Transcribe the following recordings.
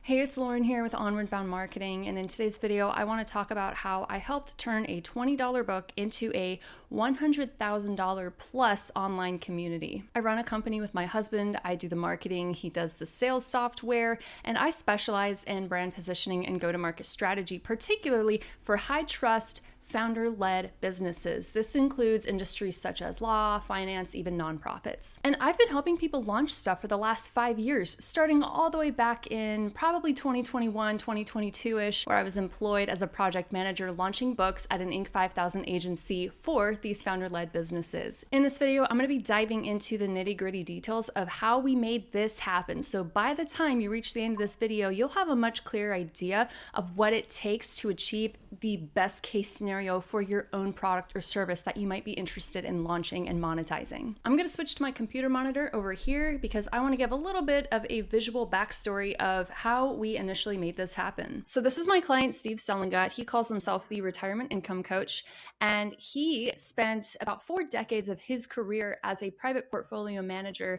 Hey, it's Lauren here with Onward Bound Marketing, and in today's video, I want to talk about how I helped turn a $20 book into a $100,000 plus online community. I run a company with my husband, I do the marketing, he does the sales software, and I specialize in brand positioning and go-to-market strategy, particularly for high-trust, founder-led businesses. This includes industries such as law, finance, even nonprofits. And I've been helping people launch stuff for the last 5 years, starting all the way back in probably 2021, 2022-ish, where I was employed as a project manager launching books at an Inc. 5000 agency for these founder-led businesses. In this video, I'm going to be diving into the nitty-gritty details of how we made this happen. So by the time you reach the end of this video, you'll have a much clearer idea of what it takes to achieve the best case scenario for your own product or service that you might be interested in launching and monetizing. I'm going to switch to my computer monitor over here because I want to give a little bit of a visual backstory of how we initially made this happen. So this is my client, Steve Sellingut. He calls himself the retirement income coach, and he spent about 4 decades of his career as a private portfolio manager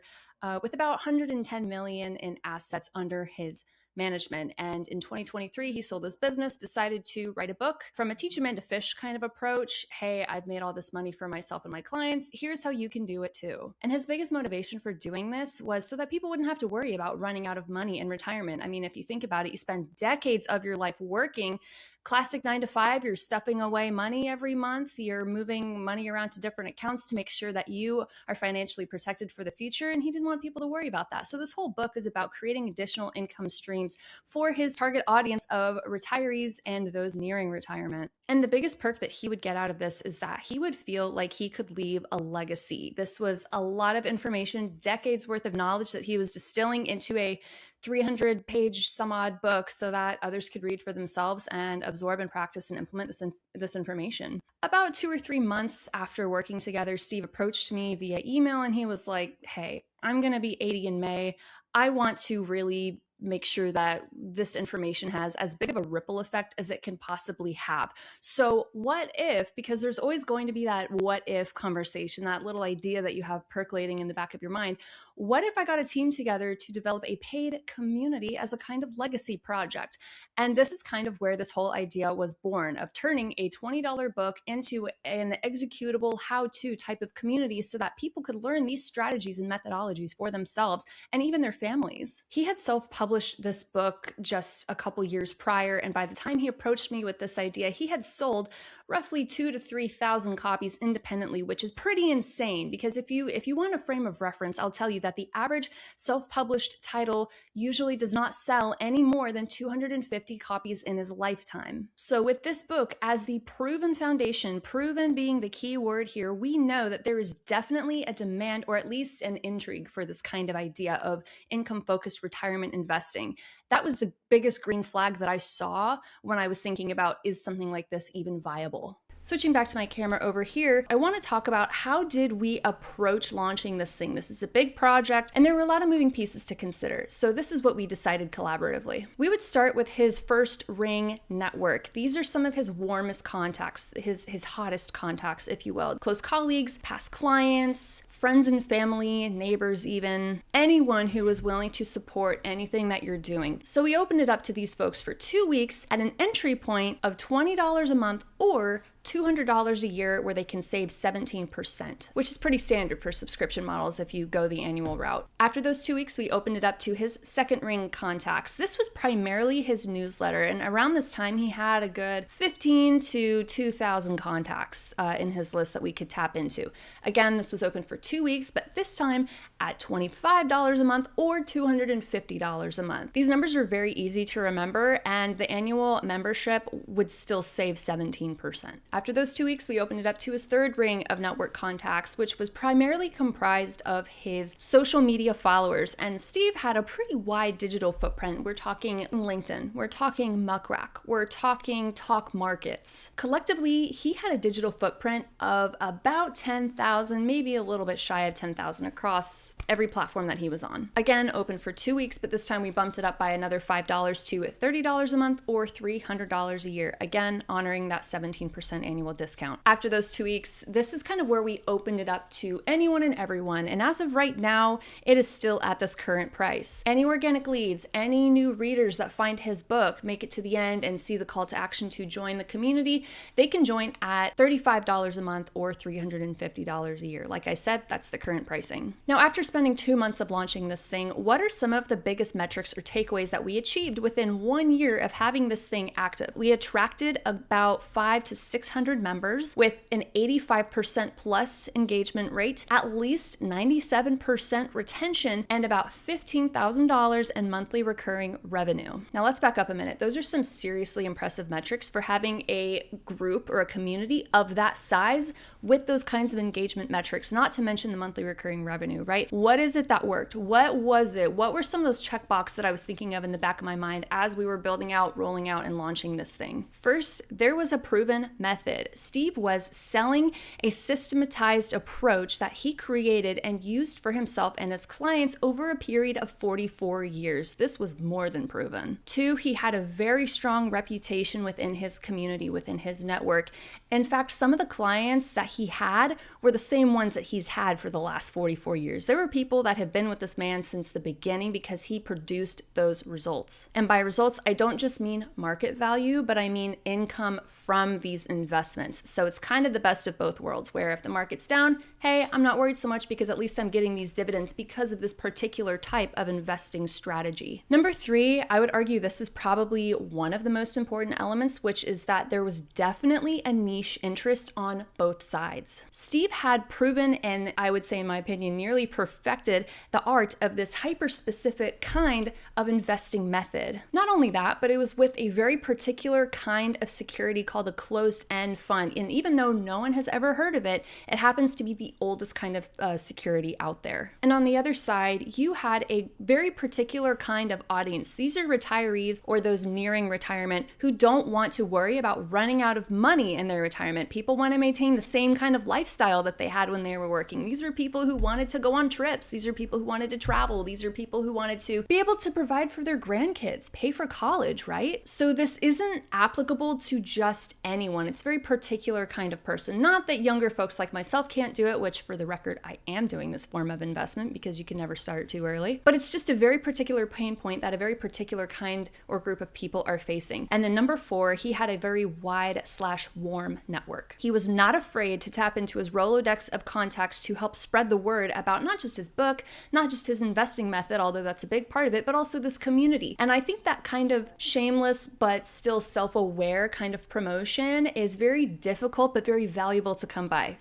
with about 110 million in assets under his management. And in 2023, he sold his business, decided to write a book from a teach a man to fish kind of approach. Hey, I've made all this money for myself and my clients. Here's how you can do it too. And his biggest motivation for doing this was so that people wouldn't have to worry about running out of money in retirement. I mean, if you think about it, you spend decades of your life working, classic 9 to 5, you're stuffing away money every month. You're moving money around to different accounts to make sure that you are financially protected for the future. And he didn't want people to worry about that. So this whole book is about creating additional income streams for his target audience of retirees and those nearing retirement. And the biggest perk that he would get out of this is that he would feel like he could leave a legacy. This was a lot of information, decades worth of knowledge that he was distilling into a 300-page some odd book so that others could read for themselves and absorb and practice and implement this information. About 2 or 3 months after working together, Steve approached me via email and he was like, hey, I'm going to be 80 in May. I want to really make sure that this information has as big of a ripple effect as it can possibly have. So what if, because there's always going to be that what if conversation, that little idea that you have percolating in the back of your mind, what if I got a team together to develop a paid community as a kind of legacy project? And this is kind of where this whole idea was born, of turning a $20 book into an executable how-to type of community so that people could learn these strategies and methodologies for themselves and even their families. He had self-published this book just a couple years prior, and by the time he approached me with this idea, he had sold roughly 2,000 to 3,000 copies independently, which is pretty insane because if you want a frame of reference, I'll tell you that the average self-published title usually does not sell any more than 250 copies in his lifetime. So with this book as the proven foundation, proven being the key word here, we know that there is definitely a demand or at least an intrigue for this kind of idea of income-focused retirement investing. That was the biggest green flag that I saw when I was thinking about, is something like this even viable? Switching back to my camera over here, I want to talk about how did we approach launching this thing. This is a big project and there were a lot of moving pieces to consider. So this is what we decided collaboratively. We would start with his first ring network. These are some of his warmest contacts, his hottest contacts, if you will. Close colleagues, past clients, friends and family, neighbors even, anyone who was willing to support anything that you're doing. So we opened it up to these folks for 2 weeks at an entry point of $20 a month or $200 a year, where they can save 17%, which is pretty standard for subscription models if you go the annual route. After those 2 weeks, we opened it up to his second ring contacts. This was primarily his newsletter, and around this time, he had a good 15 to 2,000 contacts in his list that we could tap into. Again, this was open for 2 weeks, but this time at $25 a month or $250 a month. These numbers are very easy to remember, and the annual membership would still save 17%. After those 2 weeks, we opened it up to his third ring of network contacts, which was primarily comprised of his social media followers. And Steve had a pretty wide digital footprint. We're talking LinkedIn, we're talking Muckrack, we're talking Talk Markets. Collectively, he had a digital footprint of about 10,000, maybe a little bit shy of 10,000 across every platform that he was on. Again, open for 2 weeks, but this time we bumped it up by another $5 to $30 a month or $300 a year. Again, honoring that 17% annual discount. After those 2 weeks, this is kind of where we opened it up to anyone and everyone. And as of right now, it is still at this current price. Any organic leads, any new readers that find his book, make it to the end and see the call to action to join the community, they can join at $35 a month or $350 a year. Like I said, that's the current pricing. Now, after spending 2 months of launching this thing, what are some of the biggest metrics or takeaways that we achieved within 1 year of having this thing active? We attracted about 500 to 600 members with an 85% plus engagement rate, at least 97% retention, and about $15,000 in monthly recurring revenue. Now let's back up a minute. Those are some seriously impressive metrics for having a group or a community of that size with those kinds of engagement metrics, not to mention the monthly recurring revenue, right? What is it that worked? What was it? What were some of those checkboxes that I was thinking of in the back of my mind as we were building out, rolling out, and launching this thing? First, there was a proven method. Steve was selling a systematized approach that he created and used for himself and his clients over a period of 44 years. This was more than proven. Two, he had a very strong reputation within his community, within his network. In fact, some of the clients that he had were the same ones that he's had for the last 44 years. There were people that have been with this man since the beginning because he produced those results. And by results, I don't just mean market value, but I mean income from these investments. So it's kind of the best of both worlds, where if the market's down, hey, I'm not worried so much because at least I'm getting these dividends because of this particular type of investing strategy. Number three, I would argue this is probably one of the most important elements, which is that there was definitely a niche interest on both sides. Steve had proven, and I would say in my opinion, nearly perfected the art of this hyper-specific kind of investing method. Not only that, but it was with a very particular kind of security called a closed-end fund. And even though no one has ever heard of it, it happens to be the oldest kind of security out there. And on the other side, you had a very particular kind of audience. These are retirees or those nearing retirement who don't want to worry about running out of money in their retirement. People want to maintain the same kind of lifestyle that they had when they were working. These are people who wanted to go on trips. These are people who wanted to travel. These are people who wanted to be able to provide for their grandkids, pay for college, right? So this isn't applicable to just anyone. It's a very particular kind of person. Not that younger folks like myself can't do it, which for the record, I am doing this form of investment because you can never start too early. But it's just a very particular pain point that a very particular kind or group of people are facing. And then number four, he had a very wide/warm network. He was not afraid to tap into his Rolodex of contacts to help spread the word about not just his book, not just his investing method, although that's a big part of it, but also this community. And I think that kind of shameless but still self-aware kind of promotion is very difficult but very valuable to come by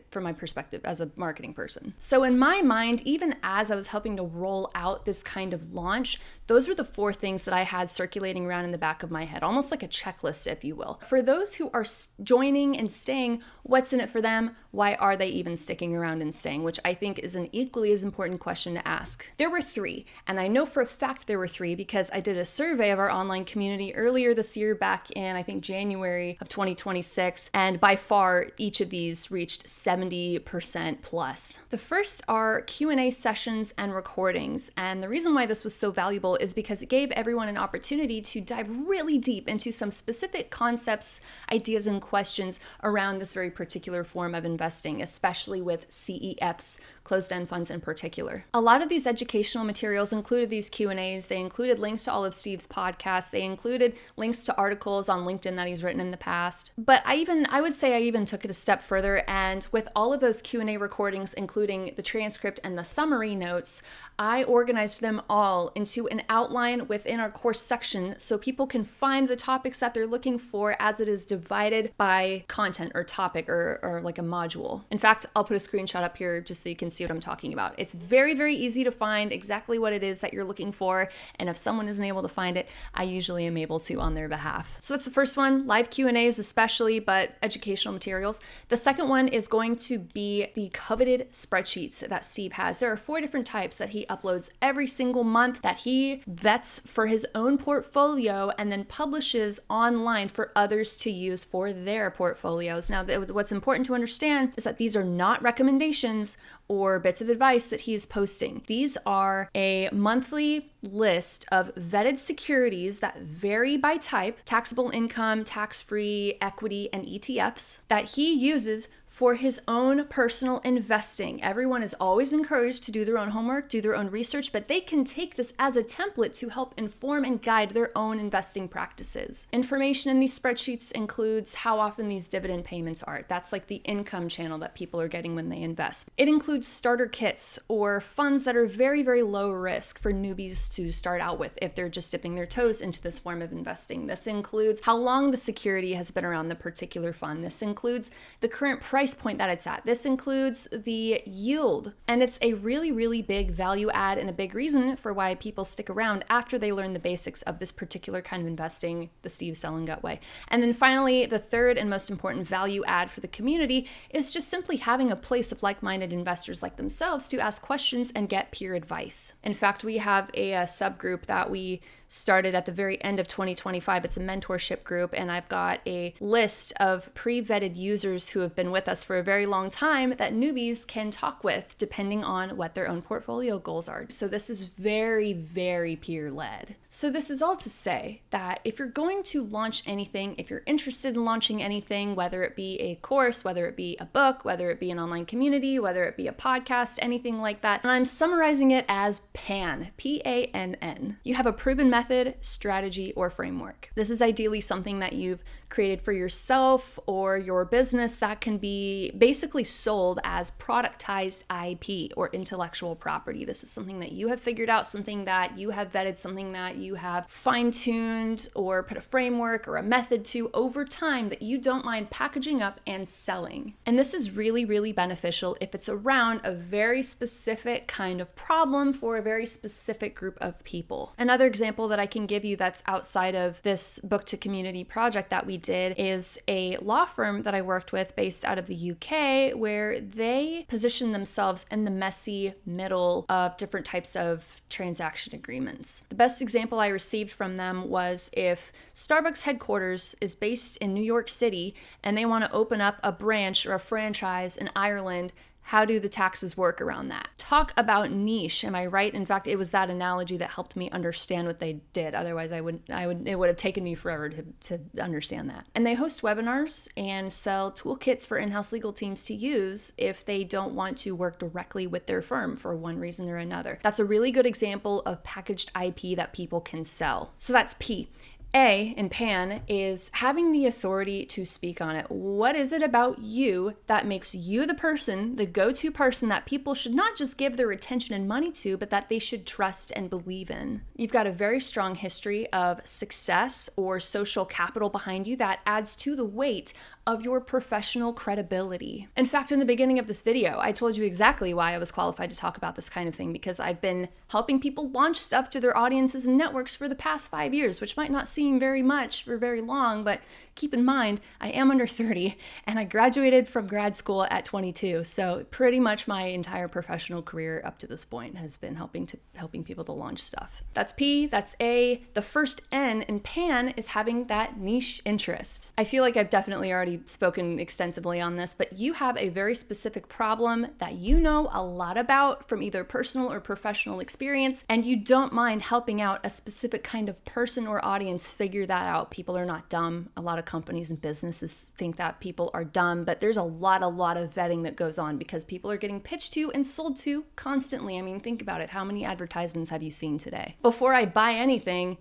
from my perspective as a marketing person. So in my mind, even as I was helping to roll out this kind of launch, those were the four things that I had circulating around in the back of my head, almost like a checklist, if you will. For those who are joining and staying, what's in it for them? Why are they even sticking around and staying? Which I think is an equally as important question to ask. There were three, and I know for a fact there were three because I did a survey of our online community earlier this year, back in, I think, January of 2026, and by far, each of these reached 70% plus. The first are Q&A sessions and recordings, and the reason why this was so valuable is because it gave everyone an opportunity to dive really deep into some specific concepts, ideas, and questions around this very particular form of investing, especially with CEFs, closed-end funds in particular. A lot of these educational materials included these Q&As. They included links to all of Steve's podcasts. They included links to articles on LinkedIn that he's written in the past. But I would say I even took it a step further, and with all of those Q&A recordings, including the transcript and the summary notes, I organized them all into an outline within our course section so people can find the topics that they're looking for as it is divided by content or topic or like a module. In fact, I'll put a screenshot up here just so you can see what I'm talking about. It's very, very easy to find exactly what it is that you're looking for, and if someone isn't able to find it, I usually am able to on their behalf. So that's the first one, live Q&As especially, but educational materials. The second one is going to be the coveted spreadsheets that Steve has. There are 4 different types that he uploads every single month that he vets for his own portfolio and then publishes online for others to use for their portfolios. Now, what's important to understand is that these are not recommendations or bits of advice that he is posting. These are a monthly list of vetted securities that vary by type, taxable income, tax-free, equity, and ETFs that he uses for his own personal investing. Everyone is always encouraged to do their own homework, do their own research, but they can take this as a template to help inform and guide their own investing practices. Information in these spreadsheets includes how often these dividend payments are. That's like the income channel that people are getting when they invest. It includes starter kits or funds that are very, very low risk for newbies to start out with if they're just dipping their toes into this form of investing. This includes how long the security has been around the particular fund. This includes the current price point that it's at. This includes the yield. And it's a really, really big value add and a big reason for why people stick around after they learn the basics of this particular kind of investing, the Steve Sellengut way. And then finally, the third and most important value add for the community is just simply having a place of like-minded investors like themselves to ask questions and get peer advice. In fact, we have a subgroup that we started at the very end of 2025. It's a mentorship group, and I've got a list of pre-vetted users who have been with us for a very long time that newbies can talk with depending on what their own portfolio goals are. So this is very, very peer-led. So this is all to say that if you're going to launch anything, if you're interested in launching anything, whether it be a course, whether it be a book, whether it be an online community, whether it be a podcast, anything like that, and I'm summarizing it as P.A.N.N, P-A.N.N. You have a proven method, strategy, or framework. This is ideally something that you've created for yourself or your business that can be basically sold as productized IP or intellectual property. This is something that you have figured out, something that you have vetted, something that you have fine-tuned or put a framework or a method to over time that you don't mind packaging up and selling. And this is really, really beneficial if it's around a very specific kind of problem for a very specific group of people. Another example that I can give you that's outside of this book to community project that we did is a law firm that I worked with based out of the UK, where they position themselves in the messy middle of different types of transaction agreements. The best example I received from them was if Starbucks headquarters is based in New York City and they want to open up a branch or a franchise in Ireland, how do the taxes work around that? Talk about niche, am I right? In fact, it was that analogy that helped me understand what they did. Otherwise, it would have taken me forever to understand that. And they host webinars and sell toolkits for in-house legal teams to use if they don't want to work directly with their firm for one reason or another. That's a really good example of packaged IP that people can sell. So that's P. A in P.A.N.N is having the authority to speak on it. What is it about you that makes you the person, the go-to person that people should not just give their attention and money to, but that they should trust and believe in? You've got a very strong history of success or social capital behind you that adds to the weight of your professional credibility. In fact, in the beginning of this video, I told you exactly why I was qualified to talk about this kind of thing, because I've been helping people launch stuff to their audiences and networks for the past 5 years, which might not seem very much or very long, but keep in mind, I am under 30 and I graduated from grad school at 22. So pretty much my entire professional career up to this point has been helping people to launch stuff. That's P, that's A. The first N in P.A.N.N is having that niche interest. I feel like I've definitely already spoken extensively on this, but you have a very specific problem that you know a lot about from either personal or professional experience, and you don't mind helping out a specific kind of person or audience figure that out. People are not dumb. A lot of companies and businesses think that people are dumb, but there's a lot of vetting that goes on because people are getting pitched to and sold to constantly. I mean, think about it. How many advertisements have you seen today? Before I buy anything,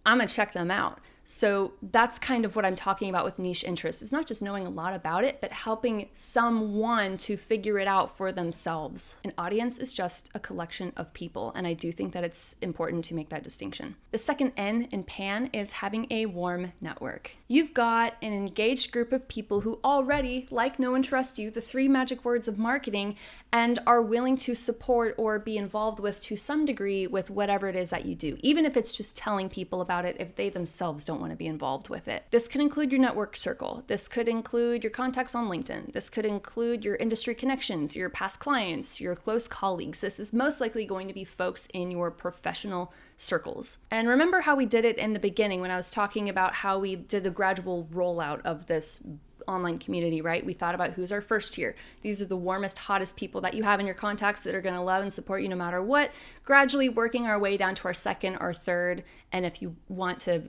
I'm gonna check them out. So that's kind of what I'm talking about with niche interest. It's not just knowing a lot about it, but helping someone to figure it out for themselves. An audience is just a collection of people, and I do think that it's important to make that distinction. The second N in P.A.N.N is having a warm network. You've got an engaged group of people who already like, know, and trust you, the 3 magic words of marketing, and are willing to support or be involved with to some degree with whatever it is that you do, even if it's just telling people about it if they themselves don't want to be involved with it. This could include your network circle. This could include your contacts on LinkedIn. This could include your industry connections, your past clients, your close colleagues. This is most likely going to be folks in your professional circles. And remember how we did it in the beginning when I was talking about how we did the gradual rollout of this online community, right? We thought about who's our first tier. These are the warmest, hottest people that you have in your contacts that are going to love and support you no matter what, gradually working our way down to our second or third, and if you want to,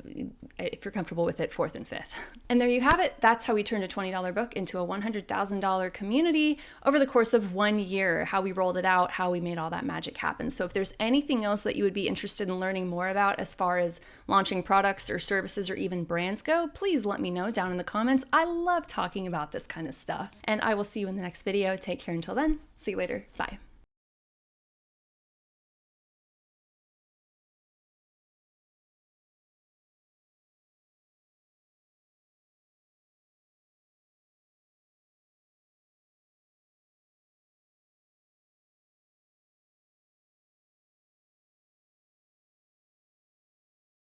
if you're comfortable with it, fourth and fifth. And there you have it. That's how we turned a $20 book into a $100,000 community over the course of 1 year, how we rolled it out, how we made all that magic happen. So if there's anything else that you would be interested in learning more about as far as launching products or services or even brands go, please let me know down in the comments. I love talking about this kind of stuff. And I will see you in the next video. Take care until then. See you later. Bye.